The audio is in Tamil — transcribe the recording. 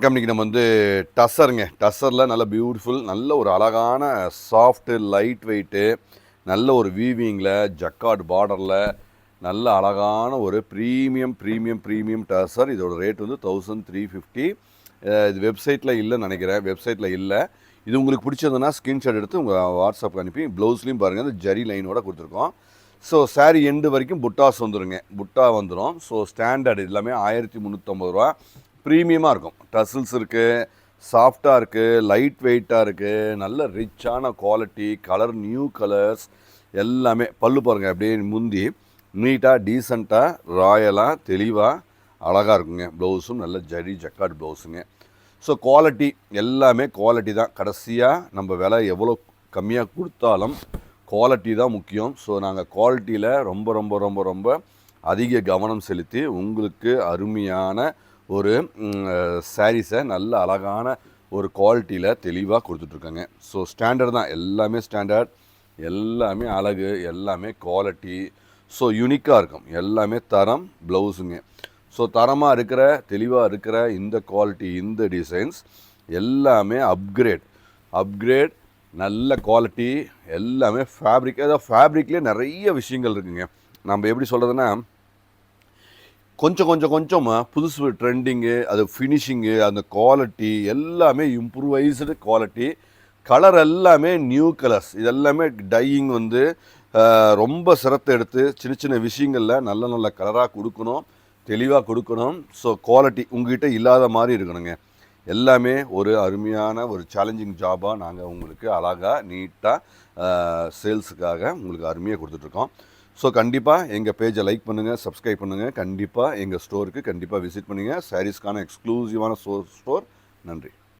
வணக்கம். இன்றைக்கி நம்ம வந்து டஸ்ஸரில் நல்ல பியூட்டிஃபுல், நல்ல ஒரு அழகான சாஃப்ட்டு லைட் வெயிட்டு, நல்ல ஒரு வீவிங்கில் ஜக்கார்ட் பார்டரில் நல்ல அழகான ஒரு ப்ரீமியம் டஸ்ஸர். இதோட ரேட் வந்து 1350. இது வெப்சைட்டில் இல்லைன்னு நினைக்கிறேன், வெப்சைட்டில் இல்லை. இது உங்களுக்கு பிடிச்சதுன்னா ஸ்க்ரீன்ஷாட் எடுத்து உங்கள் வாட்ஸ்அப்புக்கு அனுப்பி ப்ளவுஸ்லேயும் பாருங்கள், அந்த ஜரி லைனோட கொடுத்துருக்கோம். ஸோ சாரீ எண்டு வரைக்கும் புட்டாஸ் வந்துடுங்க, புட்டா வந்துடும். ஸோ ஸ்டாண்டர்ட் எல்லாமே 1350 ரூபா. ப்ரீமியமாக இருக்கும். டசில்ஸ் இருக்குது, சாஃப்டாக இருக்குது, லைட் வெயிட்டாக இருக்குது, நல்ல ரிச்சான குவாலிட்டி, கலர் நியூ கலர்ஸ் எல்லாமே. பல்லு பாருங்கள், அப்படியே முந்தி நீட்டாக டீசெண்டாக ராயலாக தெளிவாக அழகாக இருக்குங்க. ப்ளவுஸும் நல்ல ஜரி ஜக்கார்ட் ப்ளவுஸுங்க. ஸோ குவாலிட்டி எல்லாமே குவாலிட்டி தான். கடைசியாக நம்ம விலை எவ்வளோ கம்மியாக கொடுத்தாலும் குவாலிட்டி தான் முக்கியம். ஸோ நாங்கள் குவாலிட்டியில் ரொம்ப ரொம்ப ரொம்ப ரொம்ப அதிக கவனம் செலுத்தி உங்களுக்கு அருமையான ஒரு சாரீஸை நல்ல அழகான ஒரு குவாலிட்டியில் தெளிவாக கொடுத்துட்ருக்காங்க. ஸோ ஸ்டாண்டர்ட் தான், எல்லாமே ஸ்டாண்டர்ட், எல்லாமே அழகு, எல்லாமே குவாலிட்டி. ஸோ யூனிக்காக இருக்கும், எல்லாமே தரம் ப்ளவுஸுங்க. ஸோ தரமாக இருக்கிற தெளிவாக இருக்கிற இந்த குவாலிட்டி, இந்த டிசைன்ஸ் எல்லாமே அப்கிரேட் நல்ல குவாலிட்டி, எல்லாமே ஃபேப்ரிக். அதாவது ஃபேப்ரிக்லேயே நிறைய விஷயங்கள் இருக்குங்க. நம்ம எப்படி சொல்கிறதுனா, கொஞ்சம் புதுசு ட்ரெண்டிங்கு, அது ஃபினிஷிங்கு, அந்த குவாலிட்டி எல்லாமே இம்ப்ரூவைஸ்டு குவாலிட்டி. கலர் எல்லாமே நியூ கலர்ஸ். இதெல்லாமே டையிங் வந்து ரொம்ப சிரத்தை எடுத்து சின்ன விஷயங்களில் நல்ல நல்ல கலராக கொடுக்கணும், தெளிவாக கொடுக்கணும். ஸோ குவாலிட்டி உங்கள்கிட்ட இல்லாத மாதிரி இருக்கணுங்க. எல்லாமே ஒரு அருமையான ஒரு சேலஞ்சிங் ஜாபாக நாங்கள் உங்களுக்கு அழகாக நீட்டாக சேல்ஸுக்காக உங்களுக்கு அருமையாக கொடுத்துட்ருக்கோம். ஸோ கண்டிப்பாக எங்கள் பேஜை லைக் பண்ணுங்கள், சப்ஸ்கிரைப் பண்ணுங்கள். கண்டிப்பாக எங்கள் ஸ்டோருக்கு கண்டிப்பாக விசிட் பண்ணுங்கள். சாரீஸ்க்கான எக்ஸ்க்ளூசிவான ஸ்டோர். நன்றி.